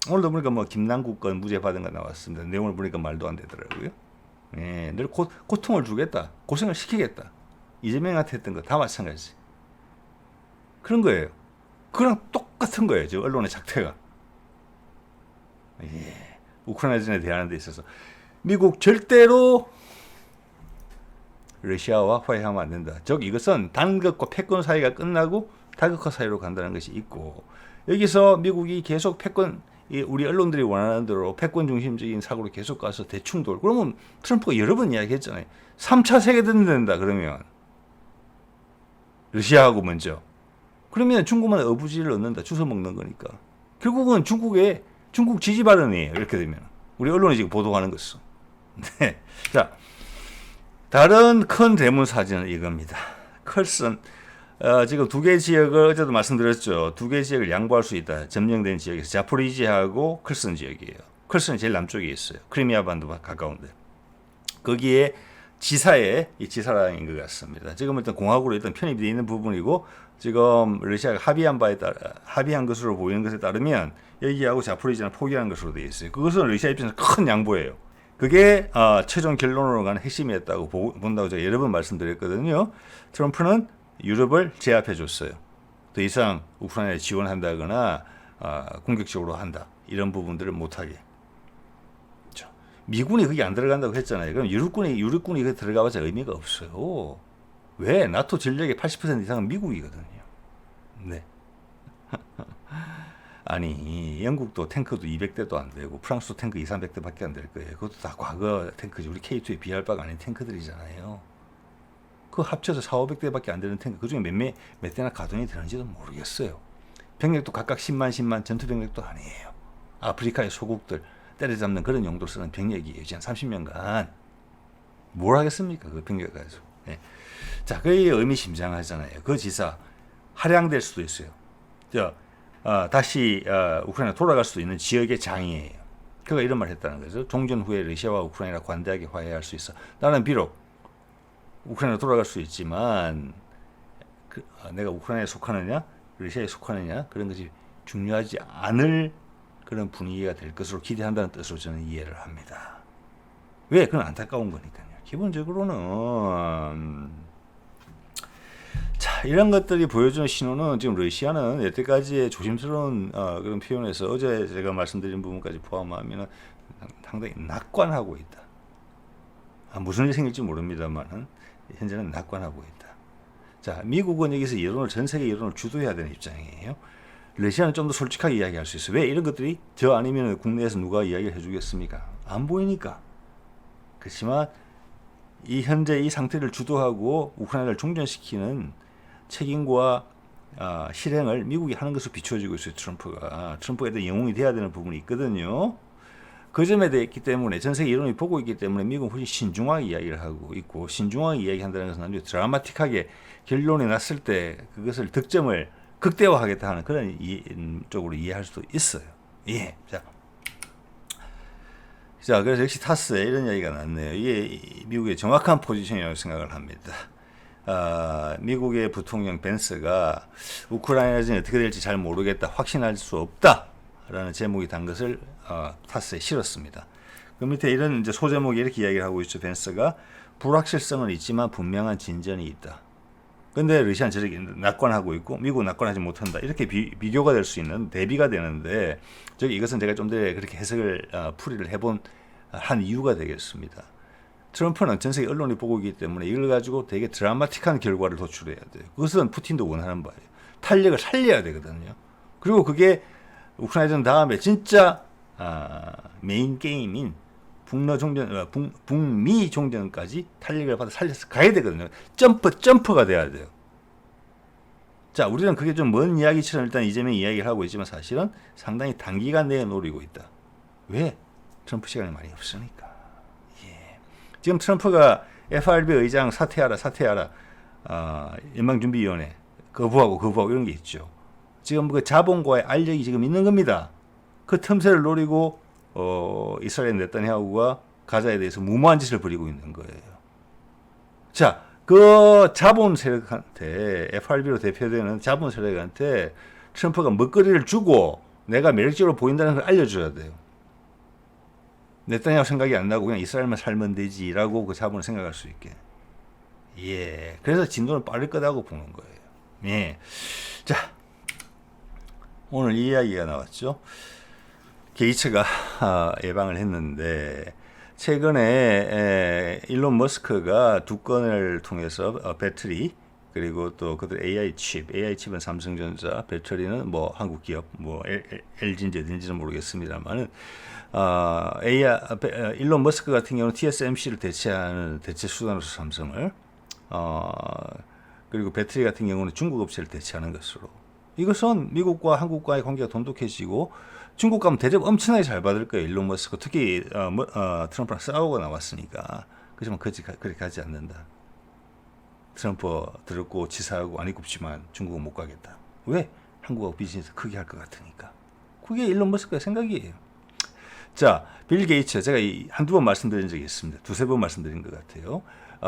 오늘도 보니까 뭐 김남국 건 무죄 받은 거 나왔습니다. 내용을 보니까 말도 안 되더라고요. 예, 늘 고통을 주겠다, 고생을 시키겠다. 이재명한테 했던 거 다 마찬가지. 그런 거예요. 그랑 똑같은 거예요. 지금 언론의 작태가. 예. 우크라이나전에 대하는 데 있어서 미국 절대로 러시아와 화해하면 안 된다. 즉 이것은 단극과 패권 사이가 끝나고 다극화 사이로 간다는 것이 있고, 여기서 미국이 계속 패권, 우리 언론들이 원하는 대로 패권 중심적인 사고로 계속 가서 대충 그러면 트럼프가 여러 번 이야기했잖아요. 3차 세계대전 된다 그러면 러시아하고 먼저. 그러면 중국만 어부지를 얻는다. 주워 먹는 거니까. 결국은 중국 지지 발언이에요. 이렇게 되면. 우리 언론이 지금 보도하는 것은. 네. 자, 다른 큰 대문 사진은 이겁니다. 컬슨. 지금 두 개 지역을 어제도 말씀드렸죠. 두 개 지역을 양보할 수 있다. 점령된 지역에서 자포리지하고 컬슨 지역이에요. 컬슨은 제일 남쪽에 있어요. 크리미아 반도가 가까운데. 거기에 지사의 이 지사랑인 것 같습니다. 지금 일단 공화국으로 일단 편입되어 있는 부분이고 지금 러시아가 합의한 것으로 보이는 것에 따르면 여기하고 자포리지는 포기한 것으로 되어 있어요. 그것은 러시아 입장에서 큰 양보예요. 그게 최종 결론으로 가는 핵심이었다고 본다고 제가 여러 번 말씀드렸거든요. 트럼프는 유럽을 제압해 줬어요. 더 이상 우크라이나에 지원한다거나 공격적으로 한다. 이런 부분들을 못하게. 미군이 거기 안 들어간다고 했잖아요. 그럼 유럽군이 거기 들어가봐야 의미가 없어요. 왜? 나토 전력의 80% 이상은 미국이거든요. 네. 아니, 영국도 탱크도 200대도 안 되고 프랑스도 탱크 2, 300대밖에 안 될 거예요. 그것도 다 과거 탱크지. 우리 K2에 비할 바가 아닌 탱크들이잖아요. 그 합쳐서 4, 500대밖에 안 되는 탱크. 그중에 몇 대나 가동이 되는지도 모르겠어요. 병력도 각각 10만 전투 병력도 아니에요. 아프리카의 소국들 때려잡는 그런 용도로 쓰는 병력이에요. 지난 30년간. 뭘 하겠습니까? 그 병력 가지고. 네. 자, 그게 의미심장하잖아요. 그 지사 할양될 수도 있어요. 다시 우크라이나 돌아갈 수도 있는 지역의 장이에요. 그가 이런 말 했다는 거죠. 종전 후에 러시아와 우크라이나 관대하게 화해할 수 있어. 나는 비록 우크라이나 돌아갈 수 있지만 내가 우크라이나에 속하느냐 러시아에 속하느냐 그런 것이 중요하지 않을 그런 분위기가 될 것으로 기대한다는 뜻으로 저는 이해를 합니다. 왜? 그건 안타까운 거니까요. 기본적으로는 자, 이런 것들이 보여주는 신호는 지금 러시아는 여태까지의 조심스러운 그런 표현에서 어제 제가 말씀드린 부분까지 포함하면 상당히 낙관하고 있다. 무슨 일이 생길지 모릅니다만 현재는 낙관하고 있다. 자, 미국은 여기서 여론을 전 세계 여론을 주도해야 되는 입장이에요. 러시아는 좀 더 솔직하게 이야기할 수 있어요. 왜 이런 것들이 저 아니면 국내에서 누가 이야기를 해주겠습니까? 안 보이니까. 그렇지만 이 현재 이 상태를 주도하고 우크라이나를 종전시키는 책임과 실행을 미국이 하는 것으로 비춰지고 있어요. 트럼프가 일단 영웅이 돼야 되는 부분이 있거든요. 그 점에 대해 있기 때문에 전 세계 여론이 보고 있기 때문에 미국은 훨씬 신중하게 이야기를 하고 있고 신중하게 이야기한다는 것은 아주 드라마틱하게 결론이 났을 때 그것을 득점을 극대화하겠다 하는 그런 쪽으로 이해할 수도 있어요. 예. 자, 그래서 역시 타스에 이런 이야기가 났네요. 이게 미국의 정확한 포지션이라고 생각을 합니다. 미국의 부통령 벤스가 우크라이나전이 어떻게 될지 잘 모르겠다, 확신할 수 없다라는 제목이 단 것을 타스에 실었습니다. 그 밑에 이런 이제 소제목이 이렇게 이야기를 하고 있죠. 벤스가 불확실성은 있지만 분명한 진전이 있다. 근데 러시아는 저렇게 낙관하고 있고 미국은 낙관하지 못한다. 이렇게 비교가 될 수 있는 대비가 되는데 이것은 제가 좀 더 그렇게 해석을 풀이를 해본 한 이유가 되겠습니다. 트럼프는 전 세계 언론이 보고 있기 때문에 이걸 가지고 되게 드라마틱한 결과를 도출해야 돼요. 그것은 푸틴도 원하는 바예요. 탄력을 살려야 되거든요. 그리고 그게 우크라이나전 다음에 진짜 메인 게임인 북미 종전까지 탄력을 받아 살려서 가야 되거든요. 점프가 돼야 돼요. 자, 우리는 그게 좀 먼 이야기처럼 일단 이재명 이야기를 하고 있지만 사실은 상당히 단기간 내에 노리고 있다. 왜? 트럼프 시간이 많이 없으니까. 예. 지금 트럼프가 FRB 의장 사퇴하라, 연방준비위원회 거부하고 이런 게 있죠. 지금 그 자본과의 알력이 지금 있는 겁니다. 그 틈새를 노리고 이스라엘 네타냐후가 가자에 대해서 무모한 짓을 벌이고 있는 거예요. 자, 그 자본 세력한테 FRB로 대표되는 자본 세력한테 트럼프가 먹거리를 주고 내가 매력적으로 보인다는 걸 알려줘야 돼요. 네타냐후 생각이 안 나고 그냥 이스라엘만 살면 되지라고 그 자본을 생각할 수 있게. 예, 그래서 진도는 빠를 거다고 보는 거예요. 예, 자, 오늘 이 이야기가 나왔죠. 게이츠가 예방을 했는데 최근에 일론 머스크가 두 건을 통해서 배터리 그리고 또 그들 AI 칩은 삼성전자, 배터리는 뭐 한국 기업 뭐 LG인지 어딘지는 모르겠습니다만은 일론 머스크 같은 경우는 TSMC를 대체하는 대체 수단으로서 삼성을 그리고 배터리 같은 경우는 중국 업체를 대체하는 것으로. 이것은 미국과 한국과의 관계가 돈독해지고 중국 가면 대접 엄청나게 잘 받을 거예요. 일론 머스크 특히 트럼프랑 싸우고 나왔으니까. 그렇지만 그렇게 가지 않는다. 트럼프 들었고 치사하고 안 입굽지만 중국은 못 가겠다. 왜? 한국하고 비즈니스 크게 할 것 같으니까. 그게 일론 머스크의 생각이에요. 자, 빌 게이츠 제가 한두 번 말씀드린 적이 있습니다. 두세 번 말씀드린 것 같아요.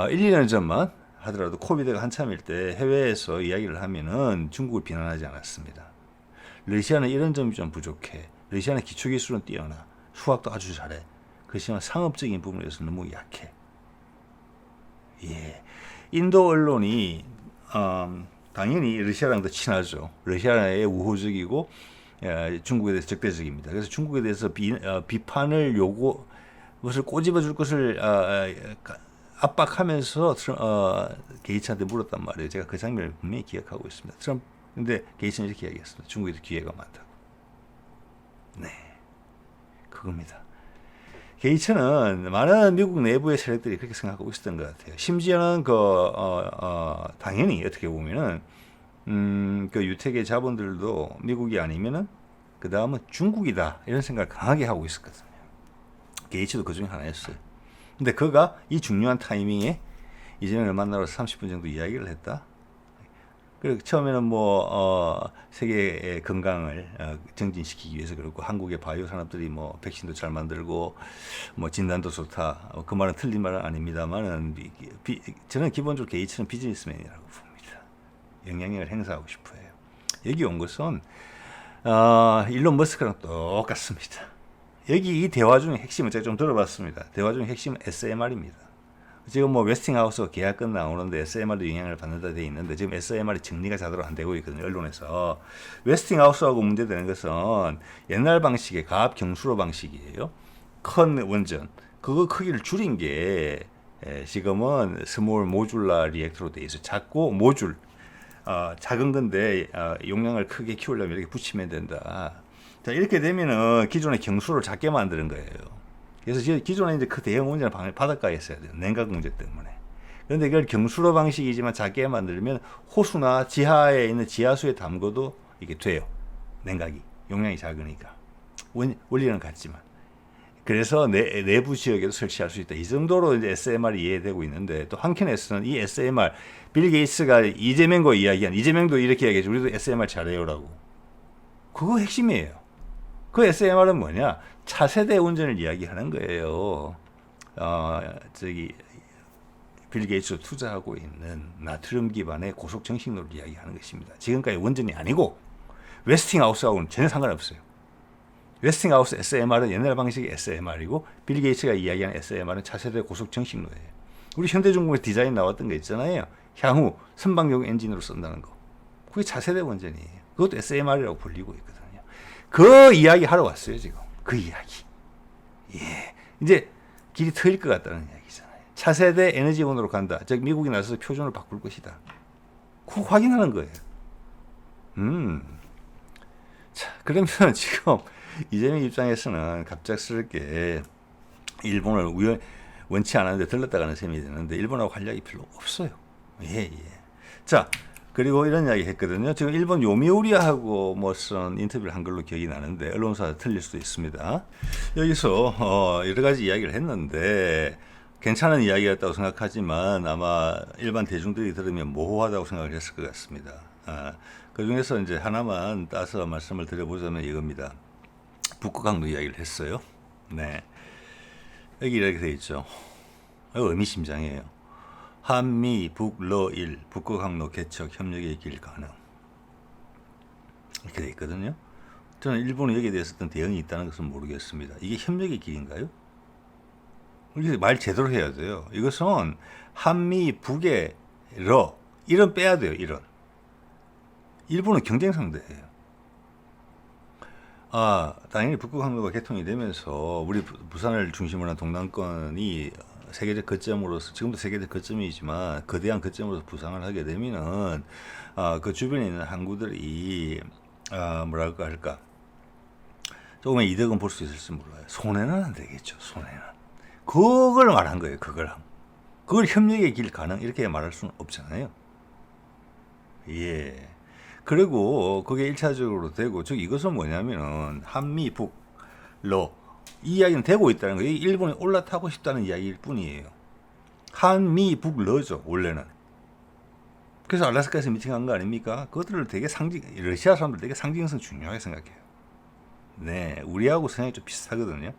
1, 2년 전만 하더라도 코비드가 한참일 때 해외에서 이야기를 하면은 중국을 비난하지 않았습니다. 러시아는 이런 점이 좀 부족해. 러시아는 기초기술은 뛰어나. 수학도 아주 잘해. 그렇지만 상업적인 부분에서 너무 약해. 예. 인도 언론이 당연히 러시아랑 더 친하죠. 러시아의 우호적이고 중국에 대해서 적대적입니다. 그래서 중국에 대해서 비판을 그것을 꼬집어 줄 것을 압박하면서 게이츠한테 물었단 말이에요. 제가 그 장면을 분명히 기억하고 있습니다. 근데 게이츠는 이렇게 이야기했습니다. 중국에도 기회가 많다고. 네, 그겁니다. 게이츠는 많은 미국 내부의 세력들이 그렇게 생각하고 있었던 것 같아요. 심지어는 당연히 어떻게 보면은 그 유택의 자본들도 미국이 아니면은 그 다음은 중국이다 이런 생각을 강하게 하고 있었거든요. 게이츠도 그 중에 하나였어요. 근데 그가 이 중요한 타이밍에 이재명을 만나러 30분 정도 이야기를 했다. 그리고 처음에는 세계의 건강을 정진시키기 위해서 그렇고 한국의 바이오 산업들이 백신도 잘 만들고 진단도 좋다. 그 말은 틀린 말은 아닙니다만은 저는 기본적으로 게이츠는 비즈니스맨이라고 봅니다. 영향력을 행사하고 싶어요. 여기 온 것은 일론 머스크랑 똑같습니다. 여기 이 대화 중에 핵심은 제가 좀 들어봤습니다. 대화 중에 핵심은 SMR입니다. 지금 웨스팅하우스가 계약 끝나오는데 SMR도 영향을 받는다 돼 있는데 지금 SMR이 정리가 제대로 안 되고 있거든요. 언론에서. 웨스팅하우스하고 문제되는 것은 옛날 방식의 가압 경수로 방식이에요. 큰 원전. 그거 크기를 줄인 게 지금은 스몰 모듈라 리액터로 돼 있어요. 작고 모듈. 작은 건데 용량을 크게 키우려면 이렇게 붙이면 된다. 자, 이렇게 되면은 기존의 경수를 작게 만드는 거예요. 그래서 기존에 이제 그 대형 원전을 바닷가에 있어야 돼요. 냉각 문제 때문에. 그런데 이걸 경수로 방식이지만 작게 만들면 호수나 지하에 있는 지하수에 담궈도 이게 돼요. 냉각이. 용량이 작으니까. 원리는 같지만. 그래서 내부 지역에도 설치할 수 있다. 이 정도로 이제 SMR이 이해되고 있는데 또 한켠에서는 이 SMR, 빌 게이츠가 이재명과 이야기한, 이재명도 이렇게 이야기했죠. 우리도 SMR 잘해요라고. 그거 핵심이에요. 그 SMR은 뭐냐? 차세대 운전을 이야기하는 거예요. 빌 게이츠로 투자하고 있는 나트륨 기반의 고속 정식로를 이야기하는 것입니다. 지금까지 원전이 아니고 웨스팅하우스하고는 전혀 상관없어요. 웨스팅하우스 SMR은 옛날 방식의 SMR이고 빌 게이츠가 이야기하는 SMR은 차세대 고속 정식로예요. 우리 현대중공업 디자인 나왔던 거 있잖아요. 향후 선박용 엔진으로 쓴다는 거. 그게 차세대 원전이에요. 그것도 SMR이라고 불리고 있거든요. 그 이야기 하러 왔어요, 지금. 그 이야기. 예. 이제 길이 트일 것 같다는 이야기잖아요. 차세대 에너지원으로 간다. 즉, 미국이 나서서 표준을 바꿀 것이다. 그거 확인하는 거예요. 자, 그러면 지금 이재명 입장에서는 갑작스럽게 일본을 원치 않았는데 들렀다 가는 셈이 되는데 일본하고 할 이야기 별로 없어요. 예. 자, 그리고 이런 이야기 했거든요. 지금 일본 요미우리하고 무슨 인터뷰를 한 걸로 기억이 나는데 언론사 틀릴 수도 있습니다. 여기서 여러 가지 이야기를 했는데 괜찮은 이야기였다고 생각하지만 아마 일반 대중들이 들으면 모호하다고 생각을 했을 것 같습니다. 그 중에서 이제 하나만 따서 말씀을 드려보자면 이겁니다. 북극항로 이야기를 했어요. 네. 여기 이렇게 돼 있죠. 의미심장해요. 한미 북러일 북극항로 개척 협력의 길 가능 이렇게 돼 있거든요. 저는 일본은 여기에 대해서 어떤 대응이 있다는 것은 모르겠습니다. 이게 협력의 길인가요? 이렇게 말 제대로 해야 돼요. 이것은 한미 북의 이런 빼야 돼요. 이런 일본은 경쟁 상대예요. 당연히 북극항로가 개통이 되면서 우리 부산을 중심으로 한 동남권이 세계적 거점으로서 지금도 세계적 거점이지만 거대한 거점으로서 부상을 하게 되면은 그 주변에 있는 항구들이 뭐랄까 할까 조금의 이득은 볼 수 있을지 몰라요. 손해는 안 되겠죠. 손해는 그걸 말한 거예요. 그걸 협력의 길 가능 이렇게 말할 수는 없잖아요. 예. 그리고 그게 1차적으로 되고, 즉 이것은 뭐냐면은 한미 북러 이 이야기는 되고 있다는 거예요. 일본이 올라타고 싶다는 이야기일 뿐이에요. 한미 북러죠 원래는. 그래서 알래스카에서 미팅한 거 아닙니까? 그것들을 되게 러시아 사람들 되게 상징성 중요하게 생각해요. 네, 우리하고 성향이 좀 비슷하거든요.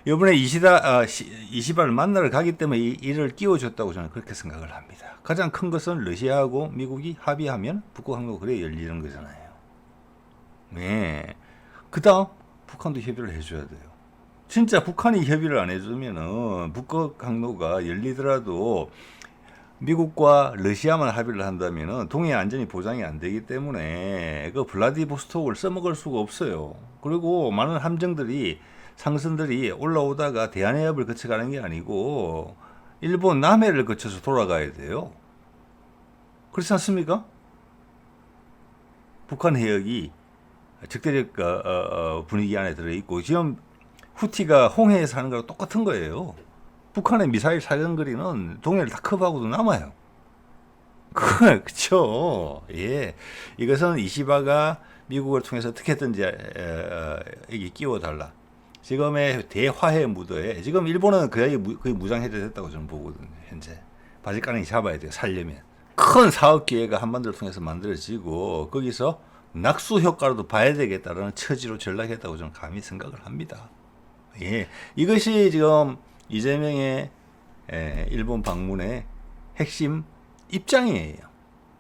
이번에 이시바를 만나러 가기 때문에 이를 끼워줬다고 저는 그렇게 생각을 합니다. 가장 큰 것은 러시아하고 미국이 합의하면 북극 항로가 그래 열리는 거잖아요. 네. 그 다음 북한도 협의를 해줘야 돼요. 진짜 북한이 협의를 안 해주면은 북극 항로가 열리더라도 미국과 러시아만 합의를 한다면은 동해 안전이 보장이 안 되기 때문에 그 블라디보스톡을 써먹을 수가 없어요. 그리고 많은 함정들이 상선들이 올라오다가 대한해협을 거쳐가는 게 아니고 일본 남해를 거쳐서 돌아가야 돼요. 그렇지 않습니까? 북한 해역이 적대적 분위기 안에 들어있고 지금 후티가 홍해에서 하는 거랑 똑같은 거예요. 북한의 미사일 사정거리는 동해를 다 커버하고도 남아요. 그쵸. 예. 이것은 이시바가 미국을 통해서 어떻게든지 이게 끼워달라. 지금의 대화해 무드에 지금 일본은 거의 무장해제됐다고 저는 보거든요. 현재 바지가랑이 잡아야 돼요. 살려면 큰 사업 기회가 한반도를 통해서 만들어지고 거기서 낙수 효과로도 봐야 되겠다라는 처지로 전락했다고 저는 감히 생각을 합니다. 예, 이것이 지금 이재명의 일본 방문의 핵심 입장이에요.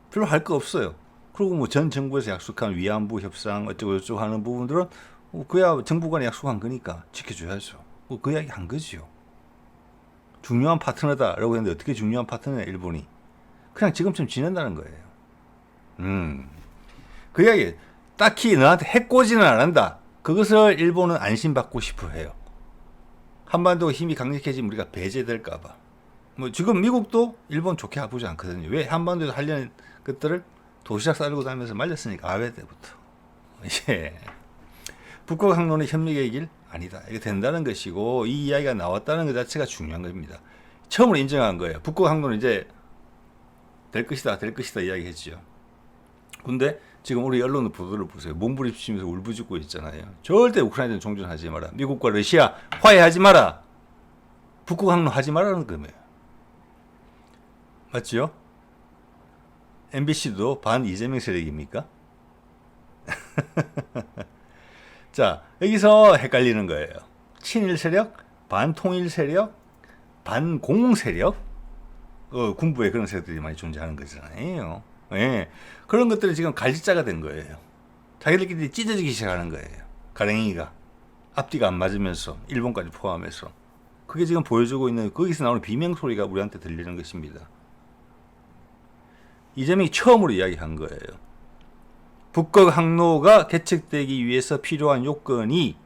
별로 할 거 없어요. 그리고 뭐 전 정부에서 약속한 위안부 협상 어쩌고 저쩌고 하는 부분들은 그야 정부 간에 약속한 거니까 지켜줘야죠. 그 이야기 한 거지요. 중요한 파트너다라고 했는데 어떻게 중요한 파트너냐 일본이. 그냥 지금처럼 지낸다는 거예요. 그 이야기 딱히 너한테 해코지는 안 한다. 그것을 일본은 안심받고 싶어 해요. 한반도 힘이 강력해지면 우리가 배제될까봐. 뭐 지금 미국도 일본 좋게 보지 않거든요. 왜? 한반도에서 하려는 것들을 도시락 싸들고 다니면서 말렸으니까 아베 때부터. 예. 북극 항로는 협력의 길 아니다. 이게 된다는 것이고 이 이야기가 나왔다는 것 자체가 중요한 겁니다. 처음으로 인정한 거예요. 북극 항로는 이제 될 것이다 이야기했죠. 근데 지금 우리 언론 보도를 보세요. 몸부림치면서 울부짖고 있잖아요. 절대 우크라이나는 종전하지 마라. 미국과 러시아 화해하지 마라. 북극 항로 하지 말라는 거예요. 맞죠? MBC도 반 이재명 세력입니까? 자, 여기서 헷갈리는 거예요. 친일 세력, 반통일 세력, 반공 세력, 군부에 그런 세력들이 많이 존재하는 거잖아요. 예. 그런 것들이 지금 갈짓자가 된 거예요. 자기들끼리 찢어지기 시작하는 거예요. 가랭이가 앞뒤가 안 맞으면서 일본까지 포함해서 그게 지금 보여주고 있는 거기서 나오는 비명 소리가 우리한테 들리는 것입니다. 이재명이 처음으로 이야기한 거예요. 북극 항로가 개척되기 위해서 필요한 요건이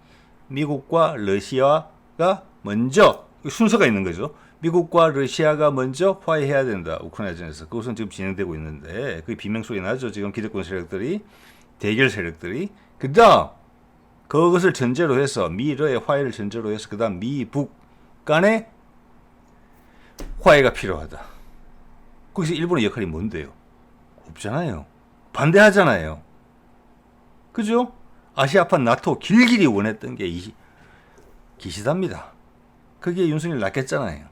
미국과 러시아가 먼저 순서가 있는 거죠. 미국과 러시아가 먼저 화해해야 된다. 우크라이나전에서. 그것은 지금 진행되고 있는데 그게 비명소리 나죠. 지금 기득권 세력들이 대결 세력들이 그 다음 그것을 전제로 해서 미러의 화해를 전제로 해서 그 다음 미북 간의 화해가 필요하다. 거기서 일본의 역할이 뭔데요? 없잖아요. 반대하잖아요. 그죠? 아시아판 나토 길길이 원했던 게 기시다입니다. 그게 윤석열 낚였잖아요.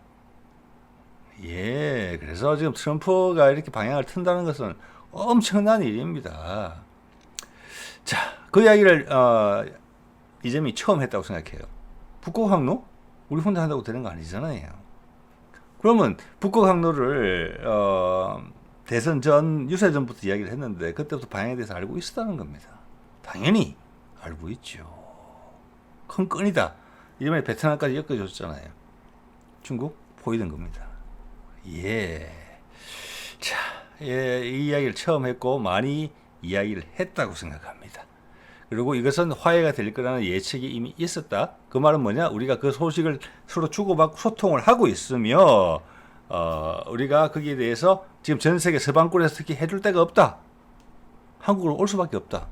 예, 그래서 지금 트럼프가 이렇게 방향을 튼다는 것은 엄청난 일입니다. 자, 그 이야기를 이재명이 처음 했다고 생각해요. 북극 항로? 우리 혼자 한다고 되는 거 아니잖아요. 그러면 북극 항로를 대선 전 유세 전부터 이야기를 했는데 그때부터 방향에 대해서 알고 있었다는 겁니다. 당연히 알고 있죠. 큰 건이다. 이번에 베트남까지 엮어줬잖아요. 중국 포위된 겁니다. 예. 자, 예, 이 이야기를 처음 했고 많이 이야기를 했다고 생각합니다. 그리고 이것은 화해가 될 거라는 예측이 이미 있었다. 그 말은 뭐냐? 우리가 그 소식을 서로 주고받고 소통을 하고 있으며 우리가 거기에 대해서 지금 전 세계 서방권에서 특히 해줄 데가 없다. 한국으로 올 수밖에 없다.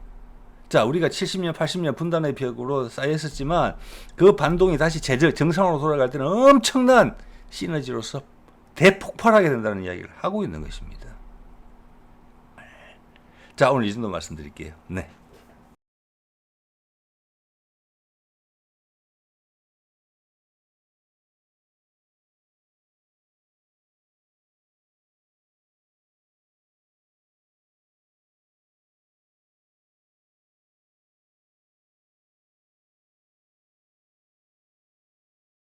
자, 우리가 70년, 80년 분단의 벽으로 쌓였었지만 그 반동이 다시 정상으로 돌아갈 때는 엄청난 시너지로서 대폭발하게 된다는 이야기를 하고 있는 것입니다. 자, 오늘 이 정도 말씀드릴게요. 네.